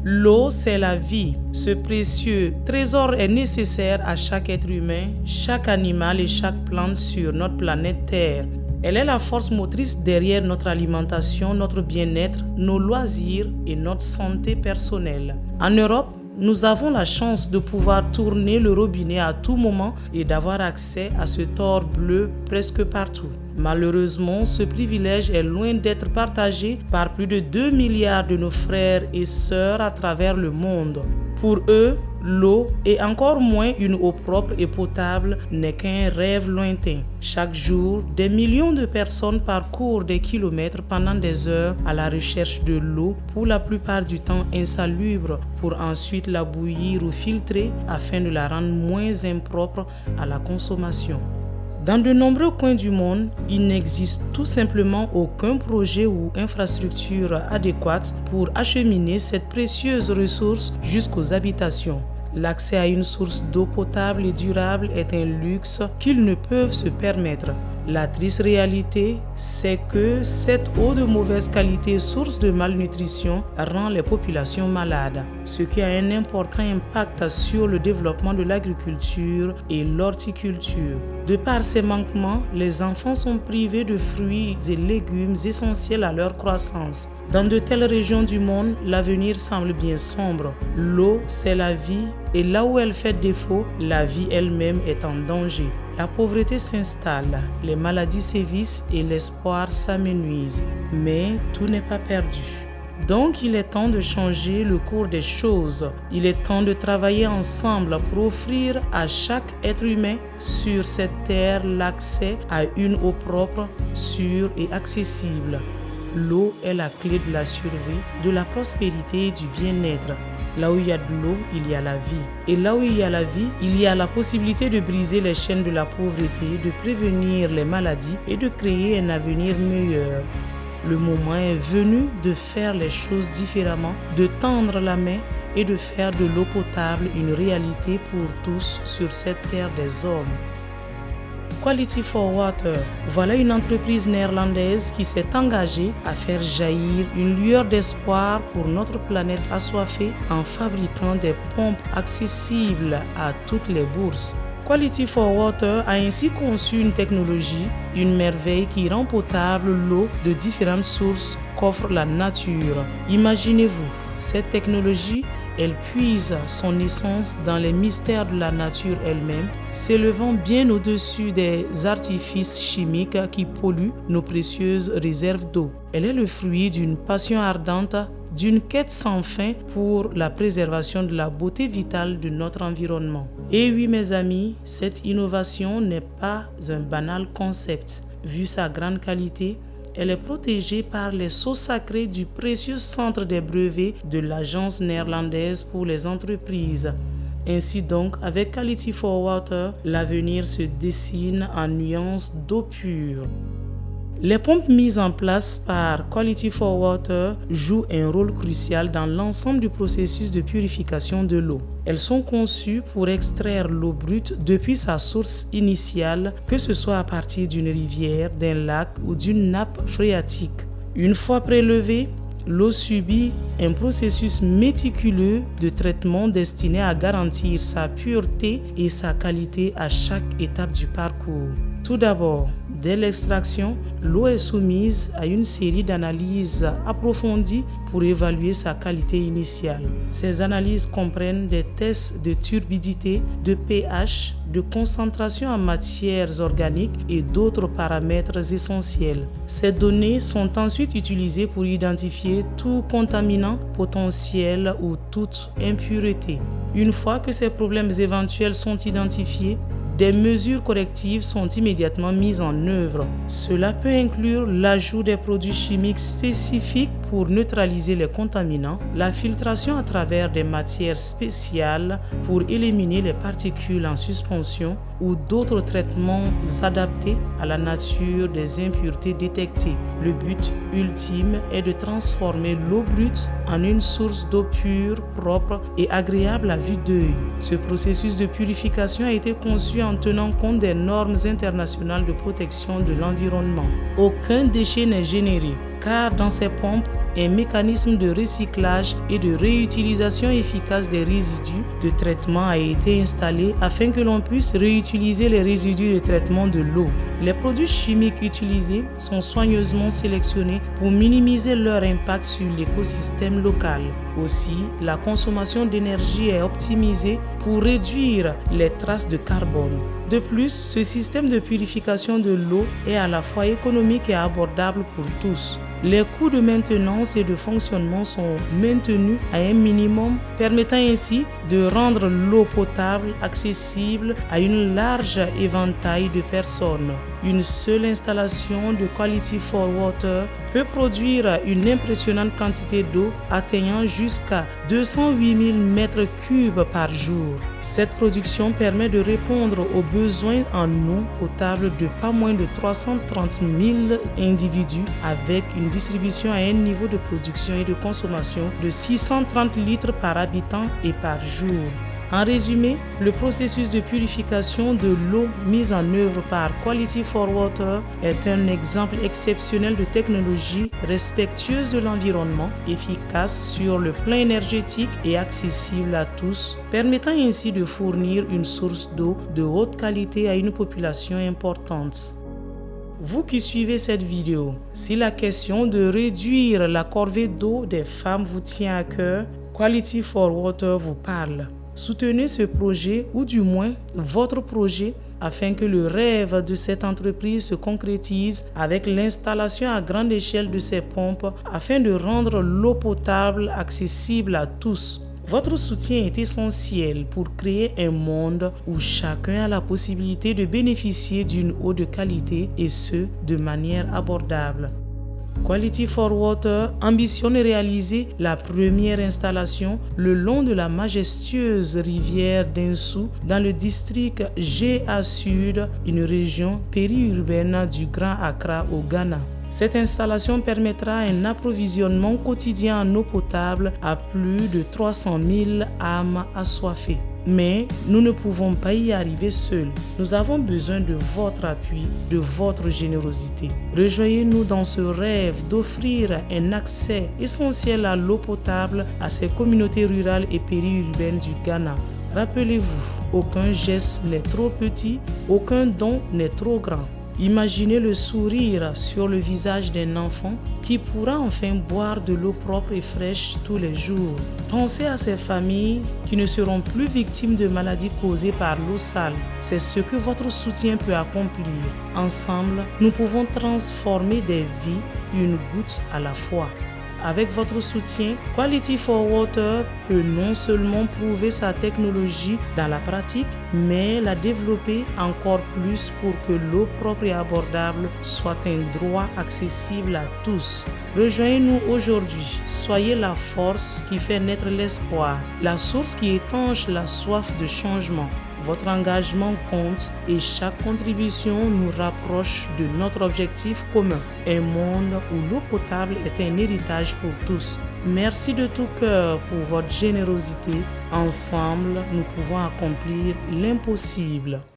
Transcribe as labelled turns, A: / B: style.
A: L'eau, c'est la vie. Ce précieux trésor est nécessaire à chaque être humain, chaque animal et chaque plante sur notre planète Terre. Elle est la force motrice derrière notre alimentation, notre bien-être, nos loisirs et notre santé personnelle. En Europe, nous avons la chance de pouvoir tourner le robinet à tout moment et d'avoir accès à cet or bleu presque partout. Malheureusement, ce privilège est loin d'être partagé par plus de 2 milliards de nos frères et sœurs à travers le monde. Pour eux, l'eau, et encore moins une eau propre et potable, n'est qu'un rêve lointain. Chaque jour, des millions de personnes parcourent des kilomètres pendant des heures à la recherche de l'eau, pour la plupart du temps insalubre, pour ensuite la bouillir ou filtrer afin de la rendre moins impropre à la consommation. Dans de nombreux coins du monde, il n'existe tout simplement aucun projet ou infrastructure adéquate pour acheminer cette précieuse ressource jusqu'aux habitations. L'accès à une source d'eau potable et durable est un luxe qu'ils ne peuvent se permettre. La triste réalité, c'est que cette eau de mauvaise qualité, source de malnutrition, rend les populations malades, ce qui a un important impact sur le développement de l'agriculture et l'horticulture. De par ces manquements, les enfants sont privés de fruits et légumes essentiels à leur croissance. Dans de telles régions du monde, l'avenir semble bien sombre. L'eau, c'est la vie, et là où elle fait défaut, la vie elle-même est en danger. La pauvreté s'installe, les maladies sévissent et l'espoir s'amenuise. Mais tout n'est pas perdu. Donc il est temps de changer le cours des choses. Il est temps de travailler ensemble pour offrir à chaque être humain sur cette terre l'accès à une eau propre, sûre et accessible. L'eau est la clé de la survie, de la prospérité et du bien-être. Là où il y a de l'eau, il y a la vie. Et là où il y a la vie, il y a la possibilité de briser les chaînes de la pauvreté, de prévenir les maladies et de créer un avenir meilleur. Le moment est venu de faire les choses différemment, de tendre la main et de faire de l'eau potable une réalité pour tous sur cette terre des hommes. Quality for Water, voilà une entreprise néerlandaise qui s'est engagée à faire jaillir une lueur d'espoir pour notre planète assoiffée en fabriquant des pompes accessibles à toutes les bourses. Quality for Water a ainsi conçu une technologie, une merveille qui rend potable l'eau de différentes sources qu'offre la nature. Imaginez-vous, cette technologie, elle puise son essence dans les mystères de la nature elle-même, s'élevant bien au-dessus des artifices chimiques qui polluent nos précieuses réserves d'eau. Elle est le fruit d'une passion ardente, d'une quête sans fin pour la préservation de la beauté vitale de notre environnement. Et oui mes amis, cette innovation n'est pas un banal concept. Vu sa grande qualité, elle est protégée par les sceaux sacrés du précieux centre des brevets de l'Agence néerlandaise pour les entreprises. Ainsi donc, avec Quality for Water, l'avenir se dessine en nuances d'eau pure. Les pompes mises en place par Quality for Water jouent un rôle crucial dans l'ensemble du processus de purification de l'eau. Elles sont conçues pour extraire l'eau brute depuis sa source initiale, que ce soit à partir d'une rivière, d'un lac ou d'une nappe phréatique. Une fois prélevée, l'eau subit un processus méticuleux de traitement destiné à garantir sa pureté et sa qualité à chaque étape du parcours. Tout d'abord, dès l'extraction, l'eau est soumise à une série d'analyses approfondies pour évaluer sa qualité initiale. Ces analyses comprennent des tests de turbidité, de pH, de concentration en matières organiques et d'autres paramètres essentiels. Ces données sont ensuite utilisées pour identifier tout contaminant potentiel ou toute impureté. Une fois que ces problèmes éventuels sont identifiés, des mesures correctives sont immédiatement mises en œuvre. Cela peut inclure l'ajout des produits chimiques spécifiques pour neutraliser les contaminants, la filtration à travers des matières spéciales pour éliminer les particules en suspension ou d'autres traitements adaptés à la nature des impuretés détectées. Le but ultime est de transformer l'eau brute en une source d'eau pure, propre et agréable à vue d'œil. Ce processus de purification a été conçu en tenant compte des normes internationales de protection de l'environnement. Aucun déchet n'est généré, car dans ces pompes, un mécanisme de recyclage et de réutilisation efficace des résidus de traitement a été installé afin que l'on puisse réutiliser les résidus de traitement de l'eau. Les produits chimiques utilisés sont soigneusement sélectionnés pour minimiser leur impact sur l'écosystème local. Aussi, la consommation d'énergie est optimisée pour réduire les traces de carbone. De plus, ce système de purification de l'eau est à la fois économique et abordable pour tous. Les coûts de maintenance et de fonctionnement sont maintenus à un minimum, permettant ainsi de rendre l'eau potable accessible à une large éventail de personnes. Une seule installation de Quality for Water peut produire une impressionnante quantité d'eau atteignant jusqu'à 208 000 mètres cubes par jour. Cette production permet de répondre aux besoins en eau potable de pas moins de 330 000 individus avec une distribution à un niveau de production et de consommation de 630 litres par habitant et par jour. En résumé, le processus de purification de l'eau mis en œuvre par Quality for Water est un exemple exceptionnel de technologie respectueuse de l'environnement, efficace sur le plan énergétique et accessible à tous, permettant ainsi de fournir une source d'eau de haute qualité à une population importante. Vous qui suivez cette vidéo, si la question de réduire la corvée d'eau des femmes vous tient à cœur, Quality for Water vous parle. Soutenez ce projet ou du moins votre projet afin que le rêve de cette entreprise se concrétise avec l'installation à grande échelle de ces pompes afin de rendre l'eau potable accessible à tous. Votre soutien est essentiel pour créer un monde où chacun a la possibilité de bénéficier d'une eau de qualité et ce, de manière abordable. Quality for Water ambitionne réaliser la première installation le long de la majestueuse rivière d'Insou dans le district GA Sud, une région périurbaine du Grand Accra au Ghana. Cette installation permettra un approvisionnement quotidien en eau potable à plus de 300 000 âmes assoiffées. Mais nous ne pouvons pas y arriver seuls. Nous avons besoin de votre appui, de votre générosité. Rejoignez-nous dans ce rêve d'offrir un accès essentiel à l'eau potable à ces communautés rurales et périurbaines du Ghana. Rappelez-vous, aucun geste n'est trop petit, aucun don n'est trop grand. Imaginez le sourire sur le visage d'un enfant qui pourra enfin boire de l'eau propre et fraîche tous les jours. Pensez à ces familles qui ne seront plus victimes de maladies causées par l'eau sale. C'est ce que votre soutien peut accomplir. Ensemble, nous pouvons transformer des vies une goutte à la fois. Avec votre soutien, Quality for Water peut non seulement prouver sa technologie dans la pratique, mais la développer encore plus pour que l'eau propre et abordable soit un droit accessible à tous. Rejoignez-nous aujourd'hui. Soyez la force qui fait naître l'espoir, la source qui étanche la soif de changement. Votre engagement compte et chaque contribution nous rapproche de notre objectif commun, un monde où l'eau potable est un héritage pour tous. Merci de tout cœur pour votre générosité. Ensemble, nous pouvons accomplir l'impossible.